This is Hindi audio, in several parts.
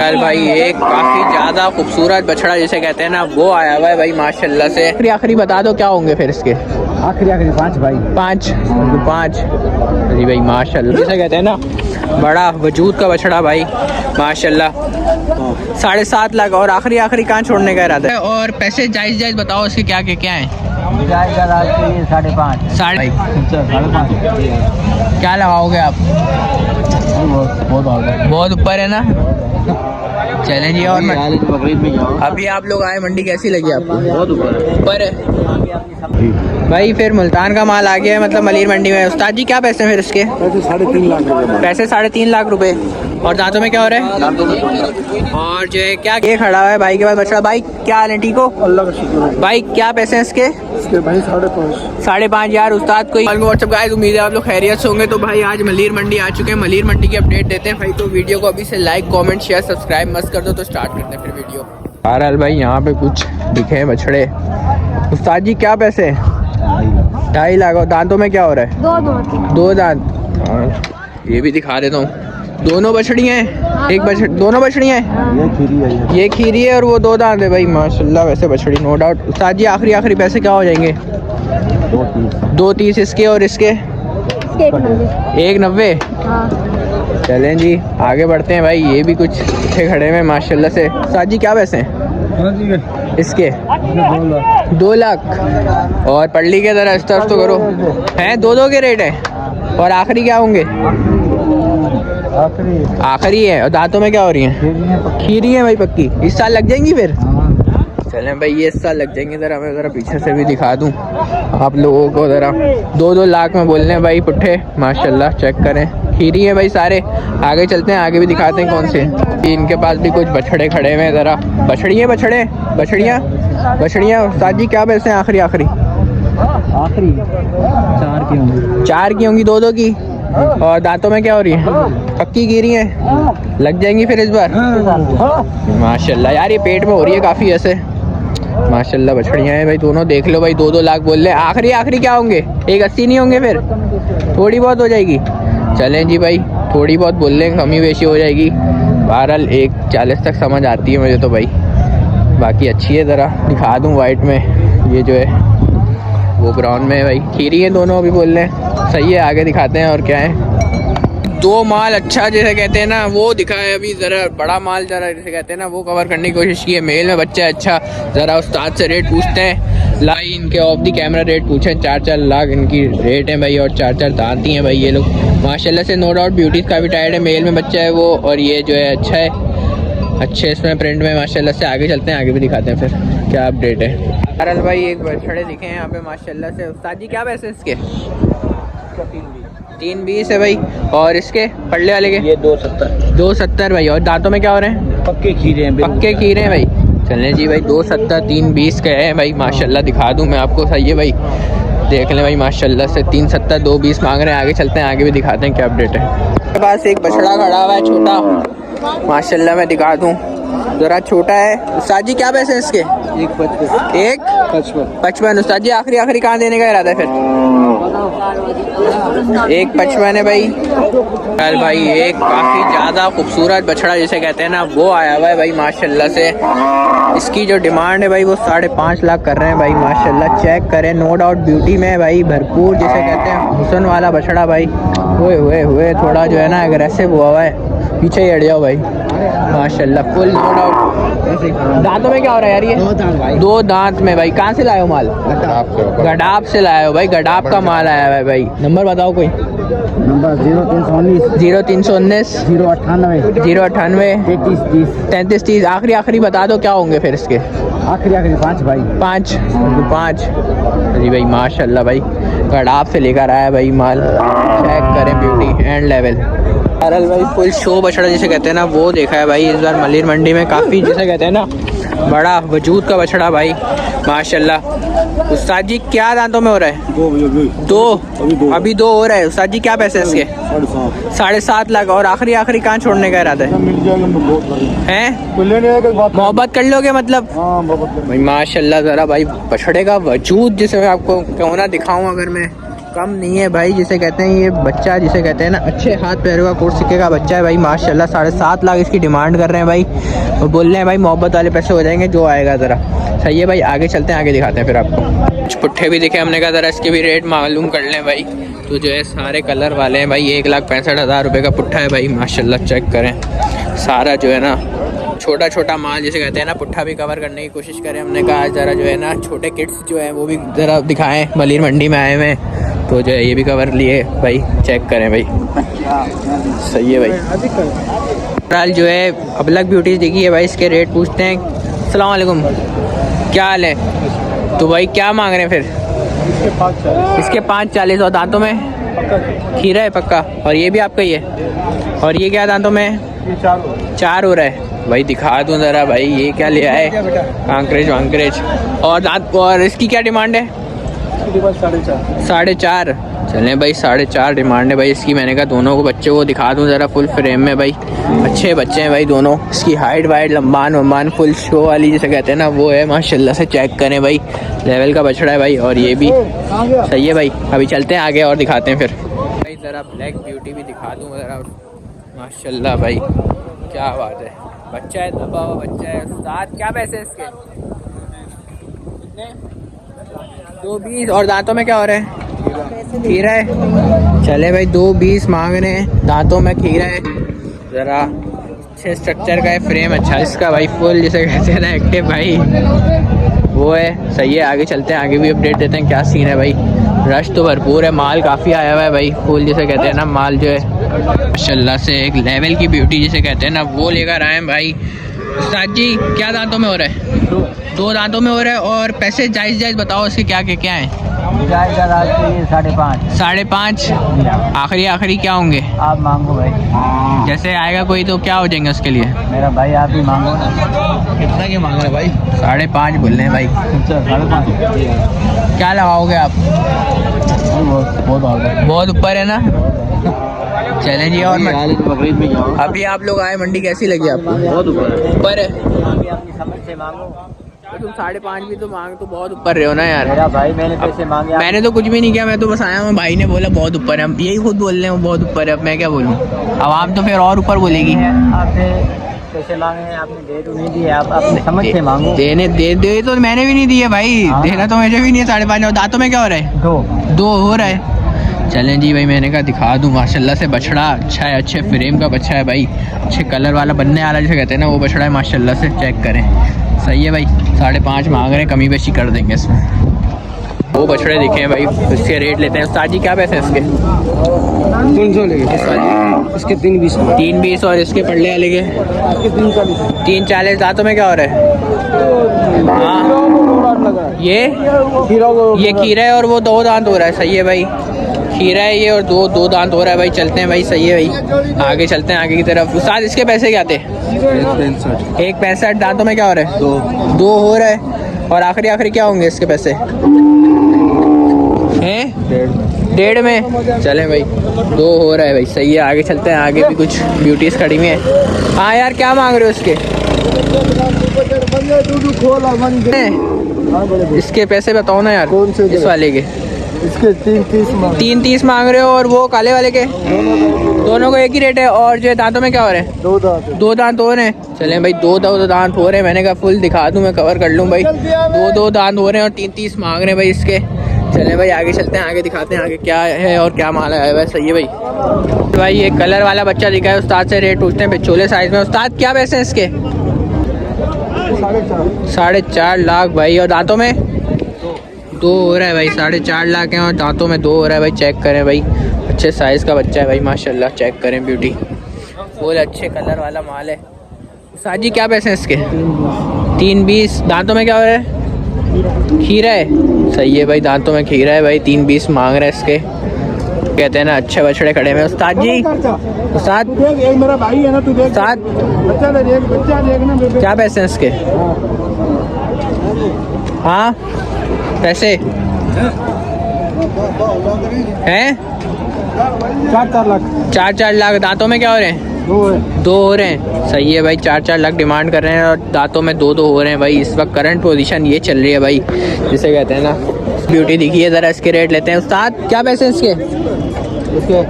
यार भाई एक काफी ज्यादा खूबसूरत बछड़ा जिसे कहते हैं ना वो आया हुआ है भाई माशाल्लाह से। आखिरी बता दो क्या होंगे फिर इसके? आखिरी 5 भाई। 5 जी भाई माशाल्लाह, जिसे कहते हैं ना बड़ा वजूद का बछड़ा भाई माशाल्लाह। 7.5 लाख और आखिरी कहाँ छोड़ने का इरादा है? और पैसे जायज़ बताओ इसके क्या है? 5.5 साढ़े 5.5 क्या लगाओगे आप? बहुत ऊपर है ना। चलें जी। और अभी आप लोग आए, मंडी कैसी लगी आपको? बहुत ऊपर है भाई। फिर मुल्तान का माल आ गया है मतलब मलीर मंडी में। उस्ताद जी क्या पैसे हैं फिर इसके? पैसे 3.5 लाख रुपए। पैसे 3.5 लाख रुपए। और दांतों में क्या हो रहा है? और जो है क्या ये खड़ा हुआ है भाई के पास बछड़ा। भाई क्या हाल है? ठीक हो? अल्लाह का शुक्र है। भाई क्या पैसे हैं इसके? भाई 5.5। 5.5 यार। उस्ताद कोई व्हाट्सअप गाइस, उम्मीद है आप लोग खैरियत से होंगे। तो भाई आज मलीर मंडी आ चुके हैं, मलीर मंडी की अपडेट देते हैं भाई। तो वीडियो को अभी से लाइक कमेंट शेयर सब्सक्राइब मस्त कर दो। तो स्टार्ट करते हैं फिर वीडियो। बहरहाल भाई यहाँ पे कुछ दिखे बछड़े। उस्ताद जी क्या पैसे? 2.5 लाख। और दांतों में क्या हो रहा है? 2 दांत। ये भी दिखा देता हूँ। दोनों बछड़ियाँ हैं? दोनों बछड़ियाँ हैं। ये खीरी है और वो 2 दांत है भाई माशाल्लाह। वैसे बछड़ी नो डाउट। उस्ताद जी आखिरी पैसे क्या हो जाएंगे? 2.30 इसके और इसके 1.90। चलें जी आगे बढ़ते हैं भाई। ये भी कुछ अच्छे खड़े में माशाल्लाह से। उस्ताद जी क्या पैसे हैं इसके? 2 लाख। और पल्ली के तरह इस तरफ तो करो हैं। 2 के रेट है। और आखिरी क्या होंगे? आखिरी है। और दांतों में क्या हो रही हैं? खीरी है भाई पक्की। इस साल लग जाएंगी फिर? चलें भाई ये इस साल लग जाएंगे। मैं ज़रा पीछे से भी दिखा दूं आप लोगों को ज़रा। 2 लाख में बोल रहे हैं भाई पुट्ठे माशाल्लाह। चेक करें खीरी है भाई सारे। आगे चलते हैं, आगे भी दिखाते हैं कौन से। इनके पास भी कुछ बछड़े खड़े हुए हैं ज़रा। बछड़ियाँ। उस्ताद जी क्या पैसे हैं आखिरी? 4 की होंगी। 2 की। और दांतों में क्या हो रही है? पक्की गिरी है। लग जाएंगी फिर इस बार माशाल्लाह। यार ये पेट में हो रही है काफ़ी ऐसे माशाल्लाह। बछड़ियाँ हैं भाई दोनों। देख लो भाई 2 लाख बोल रहे हैं। आखिरी क्या होंगे? 1.80 नहीं होंगे फिर? थोड़ी बहुत हो जाएगी। चलें जी भाई थोड़ी बहुत बोल रहे हैं, कमी बेशी हो जाएगी। बहरहाल 1.40 तक समझ आती है मुझे तो भाई। बाकी अच्छी है। ज़रा दिखा दूँ वाइट में। ये जो है वो ब्राउन में भाई। खीरी है दोनों अभी बोल रहे हैं। सही है आगे दिखाते हैं। और क्या है 2 माल अच्छा जिसे कहते हैं ना वो दिखा है अभी। ज़रा बड़ा माल ज़रा जिसे कहते हैं ना वो कवर करने की कोशिश की है। मेल में बच्चा है अच्छा। ज़रा उस्ताद से रेट पूछते हैं। लाई इनके ऑफ दी कैमरा रेट पूछे। 4 लाख इनकी रेट है भाई। और 4 दांती हैं भाई ये लोग माशाल्लाह से। नो डाउट ब्यूटीज का भी टाइड है। मेल में बच्चा है वो। और ये जो है अच्छा है, अच्छे इसमें प्रिंट में माशाल्लाह से। आगे चलते हैं, आगे भी दिखाते हैं फिर क्या अपडेट है। बहरहाल भाई एक बछड़े दिखे हैं यहाँ पे माशाल्लाह से। उस्ताद जी क्या पैसे इसके? 3.20 है भाई। और इसके पल्ले वाले के? ये 2.70। 2.70 भाई। और दांतों में क्या हो रहे हैं? पक्के खीरे हैं भाई। चलें जी भाई 2.70 3.20 के हैं भाई माशाल्लाह। दिखा दूँ मैं आपको। सही है भाई देख लें भाई माशाल्लाह से। 3.70 2.20 मांग रहे हैं। आगे चलते हैं, आगे भी दिखाते हैं क्या अपडेट है। मेरे पास एक बछड़ा खड़ा हुआ है छोटा माशाल्लाह। मैं दिखा दूँ ज़रा। छोटा है। उस्ताद जी क्या पैसे हैं इसके? 1.55। उस्ताद जी आखिरी कहाँ देने का इरादा है फिर? 1.55 है भाई। कल भाई एक काफ़ी ज़्यादा खूबसूरत बछड़ा जिसे कहते हैं ना वो आया हुआ है भाई माशाल्लाह से। इसकी जो डिमांड है भाई वो 5.5 लाख कर रहे हैं भाई माशाल्लाह। चेक करें नो डाउट ब्यूटी में भाई भरपूर जिसे कहते हैं हुस्न वाला बछड़ा भाई। हुए थोड़ा जो है ना अग्रेसिव हुआ है। पीछे ही हट जाओ भाई माशाल्लाह फुल नो डाउट। दांतों में क्या हो रहा है यार? ये 2 दांत में भाई। कहाँ से लाए हो माल? गडाप से लाए हो भाई। गडाप का माल आया है भाई। नंबर बताओ कोई। नंबर 0319 098 3330। आखिरी बता दो क्या होंगे फिर इसके? आखिरी 5 भाई। 5 जी भाई माशाल्लाह भाई। गडाप से लेकर आया भाई माल। चेक करें ब्यूटी एंड लेवल। बहरहाल भाई फुल शो बछड़ा जिसे कहते हैं ना वो देखा है भाई इस बार मलीर मंडी में। काफ़ी जिसे कहते हैं ना बड़ा वजूद का बछड़ा भाई माशाल्लाह। उस्ताद जी क्या दांतों में हो रहा है? 2 अभी 2 हो रहा है। उस्ताद जी क्या पैसे हैं इसके? 7.5 लाख। और आखिरी कहाँ छोड़ने का इरादा है? मोहब्बत कर लोगे मतलब भाई माशाल्लाह। ज़रा भाई बछड़े का वजूद जिसे मैं आपको क्यों ना दिखाऊं अगर मैं कम नहीं है भाई, जिसे कहते हैं ये बच्चा, जिसे कहते हैं ना अच्छे हाथ पैरों का कोट सिक्के का बच्चा है भाई माशाल्लाह। 7.5 लाख इसकी डिमांड कर रहे हैं भाई, और बोल रहे हैं भाई मोहब्बत वाले पैसे हो जाएंगे जो आएगा ज़रा। सही है भाई, आगे चलते हैं, आगे दिखाते हैं फिर आपको। कुछ पुट्ठे भी दिखे, हमने कहा ज़रा इसके भी रेट मालूम कर लें भाई। तो जो है सारे कलर वाले हैं भाई, 1,65,000 रुपये का पुट्ठा है भाई माशाल्लाह। चेक करें सारा जो है ना छोटा छोटा माल, जिसे कहते हैं ना, पुट्ठा भी कवर करने की कोशिश करें। हमने कहा ज़रा जो है ना छोटे किड्स जो है वो भी ज़रा दिखाएं, मलिर मंडी में आए हुए हैं तो जो है ये भी कवर लिए भाई। चेक करें भाई, सही है भाई। फिलहाल जो है अबलग ब्यूटीज देखी है भाई, इसके रेट पूछते हैं। अस्सलाम वालेकुम, क्या हाल है? तो भाई क्या मांग रहे हैं फिर? इसके 5.40 और दांतों में खीरा है पक्का, और ये भी आपका ही है। और ये क्या दांतों में? 4 हो रहा है भाई। दिखा दूँ ज़रा भाई, ये क्या ले आए? कांकरेज वांकरेज। और दांत, और इसकी क्या डिमांड है? 4.5। चलें भाई, 4.5 डिमांड है भाई इसकी। मैंने कहा दोनों को बच्चे को दिखा दूँ ज़रा फुल फ्रेम में भाई, अच्छे बच्चे हैं भाई दोनों। इसकी हाइट वाइट लंबान वम्बान फुल शो वाली जिसे कहते हैं ना वो है माशाल्लाह से। चेक करें भाई, लेवल का बछड़ा है भाई, और ये भी सही है भाई। अभी चलते हैं आगे और दिखाते हैं फिर भाई। ज़रा ब्लैक ब्यूटी भी दिखा दूँ ज़रा, माशाल्लाह भाई क्या बात है। बच्चा है, दबा हुआ बच्चा है। दांत क्या पैसे हैं इसके? 2.20। और दांतों में क्या हो रहा है? खीरा है। चले भाई 2.20 मांग रहे हैं, दांतों में खीरा है। ज़रा अच्छे स्ट्रक्चर का है, फ्रेम अच्छा इसका भाई, फुल जिसे कहते हैं ना एक्टिव भाई वो है। सही है, आगे चलते हैं, आगे भी अपडेट देते हैं क्या सीन है भाई। रश तो भरपूर है, माल काफ़ी आया हुआ है भाई, फुल जिसे कहते हैं ना माल जो है माशाल्लाह से एक लेवल की ब्यूटी जिसे कहते हैं ना वो लेकर आए हैं भाई। उस्ताद जी क्या दांतों में हो रहा है? 2 दांतों में हो रहा है। और पैसे जायज़ बताओ इसके क्या क्या हैं? 5.5। आखिरी क्या होंगे? आप मांगो भाई, जैसे आएगा कोई तो क्या हो जाएंगे उसके लिए? मेरा भाई आप ही मांगो ना। कितना क्या मांग रहे भाई? 5.5 बोल रहे हैं भाई। 5.5 क्या लगाओगे आप? बहुत ऊपर है ना। चलें जी। और बकरीद में जाओ। अभी आप लोग आए, मंडी कैसी लगी आपको? बहुत ऊपर है। अपनी समझ से मांगो। तुम 5.5 भी तो मांग, तो बहुत ऊपर रहे हो ना यार। मेरा भाई मैंने पैसे मांगे, मैंने तो कुछ भी नहीं किया, मैं तो बस आया हूँ, भाई ने बोला बहुत ऊपर है, हम यही खुद बोल रहे हैं बहुत ऊपर है। अब मैं क्या बोलूँ, आवाम तो फिर और ऊपर बोलेगी। आपसे पैसे मांगे हैं, आपने दे तो नहीं दिए, आप अपनी समझ से मांगो। दे तो मैंने भी नहीं दिए भाई, देना तो मुझे भी नहीं है। 5.5। और दांतों में क्या हो रहा है? 2 हो रहा है। चलें जी भाई, मैंने कहा दिखा दूँ माशाल्लाह से बछड़ा अच्छा है, अच्छे फ्रेम का बच्चा है भाई, अच्छे कलर वाला बनने वाला जिसे कहते हैं ना वो बछड़ा है माशाल्लाह से। चेक करें, सही है भाई। 5.5 मांग रहे हैं, कमी बेशी कर देंगे इसमें। वो बछड़े दिखे हैं भाई, इसके रेट लेते हैं। उस्ताद जी क्या पैसे हैं इसके? 300 लेंगे इसके 3.20। 3.20। और इसके पड़ले वाले के? 3.40। दांतों में क्या हो रहा है? हाँ ये खीरा है और वो 2 दांत हो रहा है। सही है भाई, खीरा है ये और 2 दांत हो रहा है भाई। चलते हैं भाई, सही है भाई, आगे चलते हैं आगे की तरफ। उस्ताद इसके पैसे क्या थे? 1.65। दांतों में क्या हो रहा है? 2 हो रहा है। और आखिरी क्या होंगे इसके पैसे? हैं 1.5 में। चलें भाई, 2 हो रहा है भाई, सही है। आगे चलते हैं, आगे भी कुछ ब्यूटीज खड़ी हुई हैं। हाँ यार क्या मांग रहे हो इसके? इसके पैसे बताओ ना यार। कौन से? इस वाले के इसके 3.30 मांग रहे हो। और वो काले वाले के? दोनों को एक ही रेट है। और जो दांतों में क्या हो रहे हैं? 2 दांत हो रहे हैं। चलें भाई, 2 दांत हो रहे हैं। मैंने कहा फुल दिखा दूं, मैं कवर कर लूं भाई। 2 दांत हो रहे हैं और 3.30 मांग रहे हैं भाई इसके। चलें भाई, आगे चलते हैं, आगे दिखाते हैं आगे क्या है और क्या माल आया हुआ है। सही है भाई। भाई ये कलर वाला बच्चा दिखा है, उस्ताद से रेट पूछते हैं बिचोले साइज में। उस्ताद क्या पैसे हैं इसके? 4.5 लाख भाई। और दांतों में 2 हो रहा है भाई। 4.5 लाख है और दांतों में 2 हो रहा है भाई। चेक करें भाई, अच्छे साइज़ का बच्चा है भाई माशाल्लाह। चेक करें ब्यूटी, फुल अच्छे कलर वाला माल है। उस्ताद जी क्या पैसे हैं इसके? 3.20। दांतों में क्या हो रहा है? खीरा है। सही है भाई, दांतों में खीरा है भाई। 3.20 मांग रहे हैं इसके। कहते हैं ना अच्छे बछड़े खड़े हैं। उस्ताद जी, उस्ताद मेरा भाई है ना, तू देख। उस्ताद बच्चा देखना, क्या पैसे हैं इसके? हाँ पैसे हैं? 4 लाख। 4 लाख। दांतों में क्या हो रहे हैं? 2 हो रहे हैं। सही है भाई, 4 लाख डिमांड कर रहे हैं और दांतों में 2 हो रहे हैं भाई। इस वक्त करंट पोजीशन ये चल रही है भाई, जिसे कहते हैं ना ब्यूटी दिखी है, ज़रा इसके रेट लेते हैं। उस्ताद क्या पैसे हैं इसके? इसके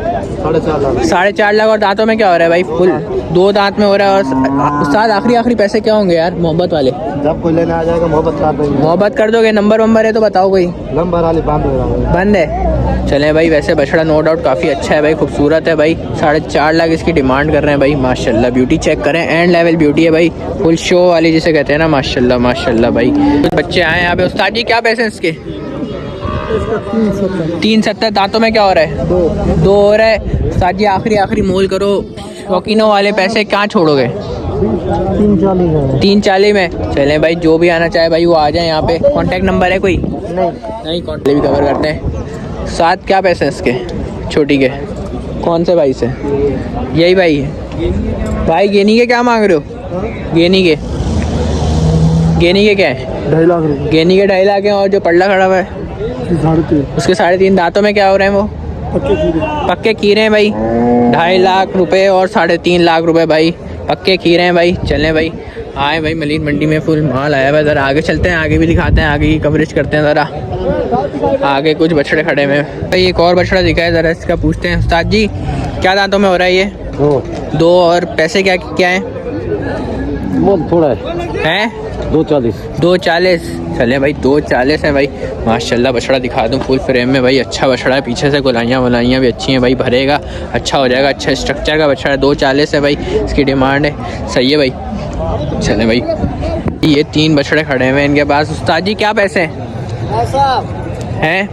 4.5 लाख। 4.5 लाख। और दांतों में क्या हो रहा है भाई? फुल 2 दांत में हो रहा है। और उस्ताद आखिरी पैसे क्या होंगे यार मोहब्बत वाले? जब कोई लेने आ जाएगा मोहब्बत कर देंगे। मोहब्बत कर दोगे? नंबर वंबर है तो बताओ कोई। नंबर वाली बंद है। चलें भाई, वैसे बछड़ा नो डाउट काफ़ी अच्छा है भाई, खूबसूरत है भाई। 4.5 लाख इसकी डिमांड कर रहे हैं भाई। माशाल्लाह ब्यूटी चेक करें, एंड लेवल ब्यूटी है भाई, फुल शो वाली जिसे कहते हैं ना। माशाल्लाह माशाल्लाह भाई। कुछ बच्चे आए यहाँ पे। उस्ताद जी क्या पैसे हैं इसके? 3.70। दांतों में क्या हो रहा है? 2 हो रहा है। उस्ताद जी आखिरी मोल करो, शौकीनों वाले पैसे कहाँ छोड़ोगे? 340 में। चलें भाई, जो भी आना चाहे भाई वो आ जाए यहाँ पे। कांटेक्ट नंबर है कोई? नहीं कांटेक्ट भी कवर करते हैं। साथ क्या पैसे हैं इसके छोटी के? कौन से भाई से? यही भाई है भाई। गेनी के क्या मांग रहे हो? गेनी के क्या है? 2.5 लाख रुपये। गेनी के 2.5 लाख है। और जो पल्ला खड़ा हुआ है उसके 3.5। दांतों में क्या हो रहे हैं वो? पक्के खीरे हैं भाई। 2.5 लाख रुपए और 3.5 लाख रुपए भाई, पक्के खीरे हैं भाई। चलें भाई, आए भाई मलिन मंडी में फुल माल आया हुआ है। ज़रा आगे चलते हैं, आगे भी दिखाते हैं, आगे की कवरेज करते हैं। ज़रा आगे कुछ बछड़े खड़े हुए हैं भाई। एक और बछड़ा दिखा है, ज़रा इसका पूछते हैं। उस्ताद जी क्या दांतों में हो रहा है ये? 2। और पैसे क्या क्या है? मोल थोड़ा हैं 2.40। चले भाई 2.40 है भाई। माशाल्लाह बछड़ा दिखा दूं फुल फ्रेम में भाई। अच्छा बछड़ा है, पीछे से गुलाइयाँ वलाइयाँ भी अच्छी हैं भाई। भरेगा अच्छा हो जाएगा, अच्छा स्ट्रक्चर का बछड़ा है। 2.40 है भाई इसकी डिमांड है। सही है भाई। चले भाई, ये 3 बछड़े खड़े हुए हैं इनके पास। उस्ताद जी क्या पैसे हैं?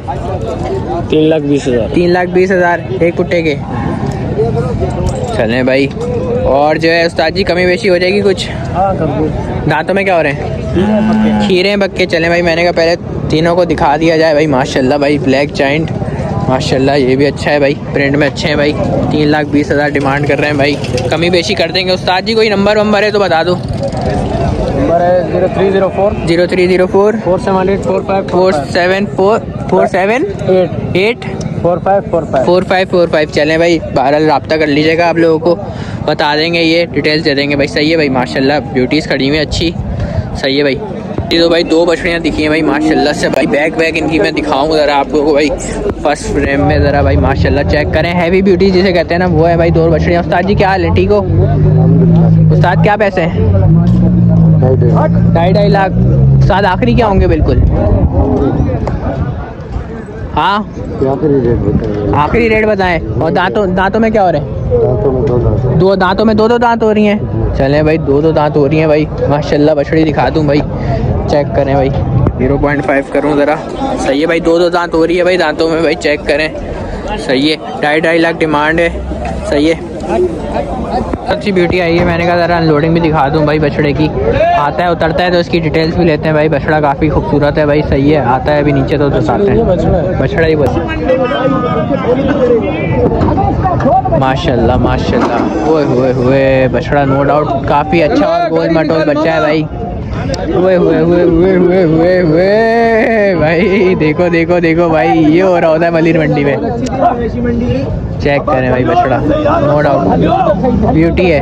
3,20,000। 3,20,000 एक कुट्टे के। चलें भाई, और जो है उस्ताद जी कमी बेशी हो जाएगी कुछ? दांतों में क्या हो रहे हैं? खीरे हैं पक्के। चलें भाई, मैंने कहा पहले तीनों को दिखा दिया जाए भाई। माशाल्लाह भाई, ब्लैक जाइंट माशाल्लाह, ये भी अच्छा है भाई, प्रिंट में अच्छे हैं भाई। 3,20,000 डिमांड कर रहे हैं भाई, कमी बेशी कर देंगे। उस्ताद जी कोई नंबर वंबर है तो बता दो। नंबर है 0304 0304 478 474 4545। 4545। चलें भाई, बहरहाल रब्ता कर लीजिएगा, आप लोगों को बता देंगे, ये डिटेल्स दे देंगे भाई। सही है भाई, माशाल्लाह ब्यूटीज़ खड़ी हुई हैं अच्छी। सही है भाई। तो भाई 2 बछड़ियाँ दिखी हैं भाई माशाल्लाह से भाई। बैक इनकी मैं दिखाऊँ ज़रा आप लोगों को भाई, फर्स्ट फ्रेम में ज़रा भाई माशाल्लाह चेक करें। हैवी ब्यूटी जिसे कहते हैं ना, वो है भाई 2 बछड़ियाँ। उस्ताद जी क्या हाल है? ठीक हो उस्ताद? क्या पैसे हैं? 2.5 लाख। उस्ताद आखिरी क्या होंगे बिल्कुल? हाँ आखिरी रेट बताएं। और दांतों में क्या हो रहे हैं? 2 दांतों में 2 दांत हो रही हैं। चलें भाई, 2 दांत हो रही हैं भाई माशाल्लाह। बछड़ी दिखा दूं भाई, चेक करें भाई। 0.5 करूं ज़रा। सही है भाई, 2 दांत हो रही है भाई दांतों में भाई, चेक करें। सही है। 2.5 लाख डिमांड है। सही है, अच्छी ब्यूटी आई है। मैंने कहा ज़रा अनलोडिंग भी दिखा दूं भाई बछड़े की। आता है उतरता है तो इसकी डिटेल्स भी लेते हैं भाई। बछड़ा काफ़ी खूबसूरत है भाई। सही है, आता है अभी नीचे तो दिखाते हैं। बछड़ा ही बस माशाल्लाह माशाल्लाह। ओए हुए हुए, बछड़ा नो डाउट काफ़ी अच्छा और गोल मटोल बच्चा है भाई। हुए हुए हुए हुए हुए हुए हुए भाई, देखो देखो देखो भाई, ये हो रहा होता है मलिर मंडी में। चेक करें भाई, बछड़ा नो डाउट ब्यूटी है।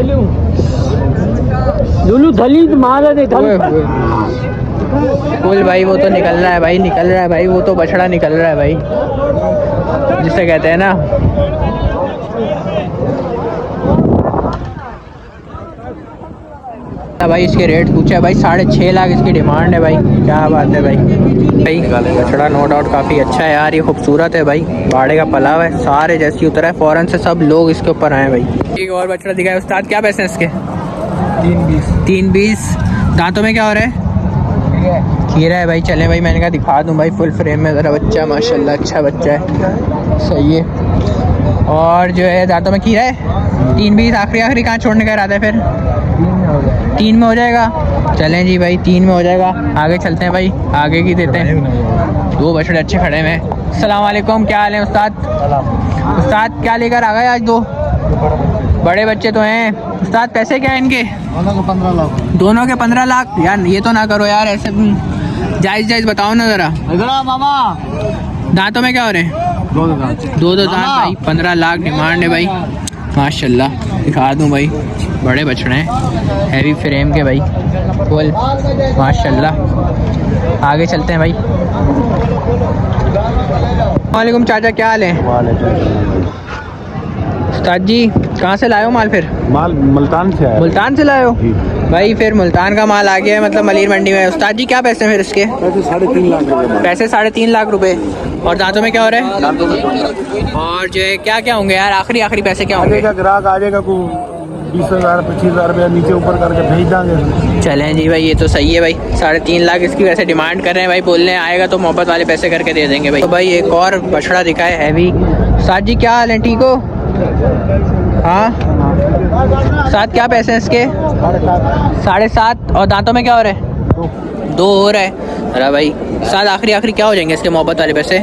फुल भाई, वो तो निकल रहा है भाई, निकल रहा है भाई, वो तो बछड़ा निकल रहा है भाई, जिसे कहते हैं ना। भाई इसके रेट पूछा है भाई, 6.5 लाख इसकी डिमांड है भाई। क्या बात है भाई। बछड़ा नो डाउट काफ़ी अच्छा है यार, ये खूबसूरत है भाई। बाड़े का पलाव है, सारे जैसी उतरा है, फ़ौरन से सब लोग इसके ऊपर आए भाई। एक और बछड़ा दिखाया उस्ताद, क्या पैसे हैं इसके? 3.20। दांतों में क्या हो रहा है? खीरा है भाई। चले भाई, मैंने कहा दिखा दूँ भाई फुल फ्रेम में ज़रा। बच्चा माशाल्लाह अच्छा बच्चा है। सही है। और जो है दांतों में खीरा है। 3.20 आखिरी कहाँ छोड़ने का इरादा है फिर? 3 में हो जाएगा। चलें जी भाई, 3 में हो जाएगा। आगे चलते हैं भाई, आगे की देते हैं। 2 बछड़े अच्छे खड़े हैं। अस्सलाम वालेकुम, क्या हाल है उस्ताद? उस्ताद क्या लेकर आ गए आज? 2 बड़े बच्चे तो हैं उस्ताद। पैसे क्या है इनके? दोनों के 15 लाख। यार ये तो ना करो यार ऐसे, जायज़ बताओ ना ज़रा। मामा दांतों में क्या हो रहे हैं? 2 दांत भाई। 15 लाख डिमांड है भाई माशाल्लाह। दिखा दूँ भाई, बड़े बछड़े हैं, हैवी फ्रेम के भाई, फुल माशाल्लाह। आगे चलते हैं भाई। वालेकुम चाचा, क्या हाल है? उस्ताद जी कहाँ से लाए हो माल? फिर माल मुल्तान से आया। मुल्तान से लाए हो भाई? फिर मुल्तान का माल आ गया है, मतलब मलीर मंडी में। उस्ताद जी क्या पैसे हैं फिर इसके? पैसे 3.5 लाख रुपए। पैसे 3.5 लाख रुपए। और दांतों में क्या हो रहा है? और जो है क्या क्या होंगे यार, आखिरी पैसे क्या होंगे? ग्राहक आ जाएगा को 20,000 25,000 रुपया नीचे ऊपर करके भेज देंगे। चलें जी भाई, ये तो सही है भाई। 3.5 लाख इसकी वैसे डिमांड कर रहे हैं भाई, बोलने आएगा तो मोहब्बत वाले पैसे करके दे देंगे भाई। तो भाई एक और बछड़ा दिखा है हैवी। उस्ताद जी क्या हाल है, ठीक हो? हाँ साथ क्या पैसे हैं इसके? 7.5। और दांतों में क्या हो रहा है? 2 हो रहा है। अरे भाई साथ आखिरी क्या हो जाएंगे इसके मोहब्बत वाले पैसे?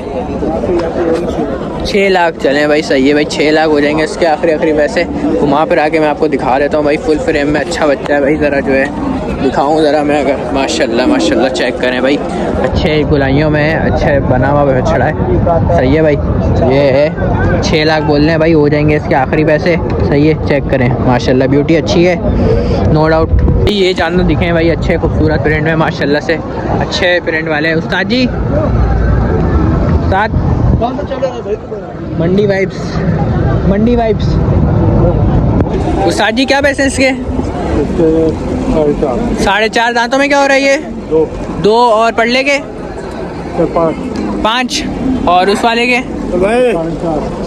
6 लाख। चलें भाई सही है भाई, 6 लाख हो जाएंगे इसके आखिरी पैसे। घुमा पर आके मैं आपको दिखा देता हूँ भाई। फुल फ्रेम में अच्छा बच्चा है भाई, ज़रा जो है दिखाऊँ ज़रा मैं अगर। माशाल्लाह चेक करें भाई, अच्छे गुलाइयों में अच्छे बना हुआ बछड़ा है, सही है भाई। ये है 6 लाख बोल रहे हैं भाई, हो जाएंगे इसके आखिरी पैसे, सही है। चेक करें माशाल्लाह, ब्यूटी अच्छी है नो डाउट। ये जानवर दिखे हैं भाई अच्छे खूबसूरत प्रिंट में माशाल्लाह से, अच्छे प्रिंट वाले हैं। उस्ताद जी साथ मंडी वाइब्स। उस्ताद जी क्या पैसे इसके? 4.5। दांतों में क्या हो रहा है ये? 2। और पड़ले के? 5। और उस वाले के?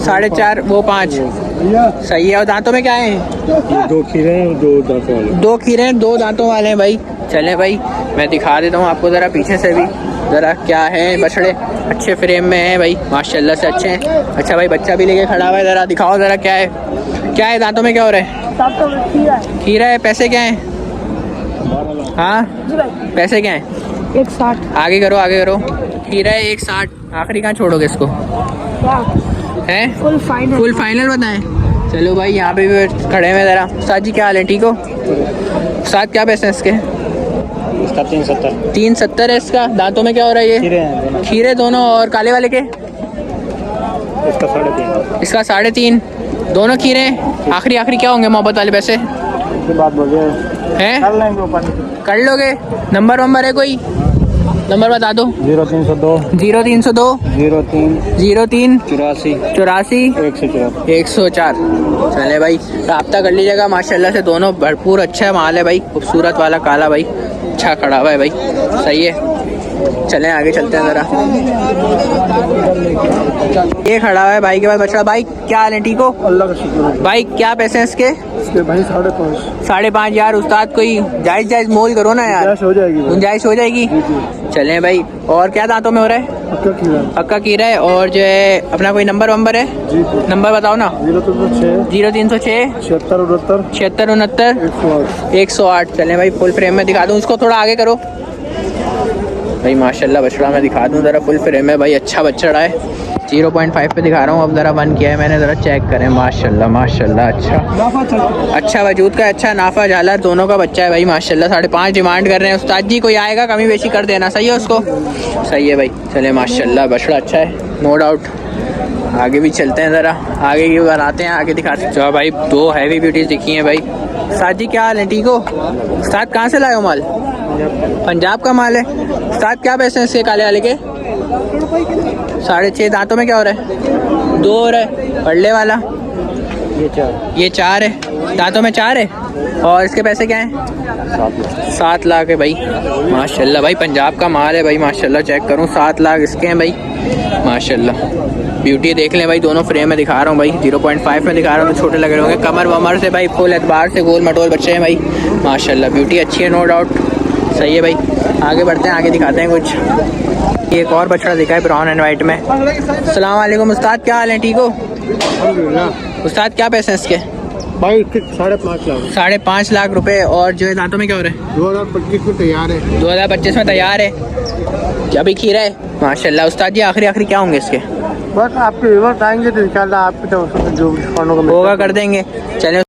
4.5 वो 5, सही है। और दांतों में क्या है? 2 खीरे हैं, 2 दांतों वाले। 2 खीरे हैं, 2 दांतों वाले हैं भाई। चलें भाई मैं दिखा देता हूँ आपको ज़रा पीछे से भी, ज़रा क्या है बछड़े अच्छे फ्रेम में हैं भाई माशाल्लाह से, अच्छे हैं। अच्छा भाई बच्चा भी लेके खड़ा हुआ है, ज़रा दिखाओ ज़रा क्या है दांतों में क्या हो रहा है? खीरा है। पैसे क्या हैं? हाँ पैसे क्या हैं? 160। आगे करो। खीरा है 160। आखिरी कहाँ छोड़ोगे इसको? हैं फुल फाइनल बताएं। चलो भाई यहाँ पे भी खड़े हैं ज़रा। उस्ताद जी क्या हाल है, ठीक हो? उस्ताद क्या पैसे हैं इसके? इसका 370। 370 है इसका। दांतों में क्या हो रहा है ये? खीरे दोनों। और काले वाले के? इसका 3.5। इसका 3.5। दोनों खीरे हैं। आखिरी क्या होंगे मोहब्बत वाले पैसे? बात बोलिए हैं कर लेंगे ऊपर। कर लोगे? नंबर है कोई? नंबर बता दो। 0302 0302 03 84 104। 104। चले भाई रब्ता कर लीजिएगा माशाल्लाह से, दोनों भरपूर अच्छा माल है भाई। खूबसूरत वाला काला भाई अच्छा खड़ा हुआ है भाई, सही है। चलें आगे चलते हैं ज़रा। ये खड़ा हुआ है भाई के पास बछड़ा। भाई क्या हाल है, ठीक हो? अल्लाह का शुक्र। भाई क्या पैसे हैं इसके? भाई 5.5। 5.5 यार उस्ताद कोई जायज़ मोल करो ना यार, गुंजाइश हो जाएगी। चलें भाई। और क्या दांतों में हो रहा है? पक्का खीरा है। और जो है अपना कोई नंबर है? नंबर बताओ ना। 0306 76 108। चलें भाई फुल फ्रेम में दिखा दूँ उसको, थोड़ा आगे करो भाई। माशाल्लाह बछड़ा मैं दिखा दूँ ज़रा, फुल फ्रेम है भाई, अच्छा बछड़ा है। 0.5 पे दिखा रहा हूँ, अब ज़रा 1 किया है मैंने, ज़रा चेक करें। माशाल्लाह अच्छा वजूद का, अच्छा नाफा झालर दोनों का बच्चा है भाई माशाल्लाह। 5.5 डिमांड कर रहे हैं। उस्ताद जी कोई आएगा कमी बेशी कर देना, सही है उसको? सही है भाई। चले माशाल्लाह बछड़ा अच्छा है नो डाउट। आगे भी चलते हैं ज़रा, आगे की बनाते हैं, आगे दिखाते हैं। चलो भाई 2 हैवी ब्यूटीज़ दिखी हैं भाई। उस्ताद जी क्या हाल है, ठीक हो? उस्ताद कहाँ से लाए हो माल? पंजाब का माल है। उस्ताद क्या पैसे हैं इसके काले वाले के? 6.5। दांतों में क्या हो रहा है? 2 हो रहा है। पड़ले वाला? ये 4 है। दांतों में 4 है। और इसके पैसे क्या हैं? 7 लाख है भाई माशाल्लाह। भाई पंजाब का माल है भाई माशाल्लाह, चेक करूँ 7 लाख इसके हैं भाई माशाल्लाह। ब्यूटी देख लें भाई, दोनों फ्रेम में दिखा रहा हूँ भाई। 0.5 में दिखा रहा हूँ तो छोटे लग रहे होंगे। कमर वमर से भाई फुल एतबार से गोल मटोल बच्चे हैं भाई माशाल्लाह। ब्यूटी अच्छी है नो डाउट, सही है भाई। आगे बढ़ते हैं, आगे दिखाते हैं कुछ। एक और बछड़ा दिखा है ब्राउन एंड वाइट में। अस्सलाम वालेकुम उस्ताद, क्या हाल है, ठीक हो? उस्ताद क्या पैसे हैं इसके? भाई 5.5 लाख। 5.5 लाख रुपए। और जो है दांतों में क्या हो रहा है? 2025 में तैयार है। 2025 में तैयार है। अभी खीरा है माशाल्लाह। उस्ताद जी आखिरी क्या होंगे इसके? बस आपके व्यूअर्स आएंगे तो इंशाल्लाह आपके तो जो होगा कर देंगे। चलें।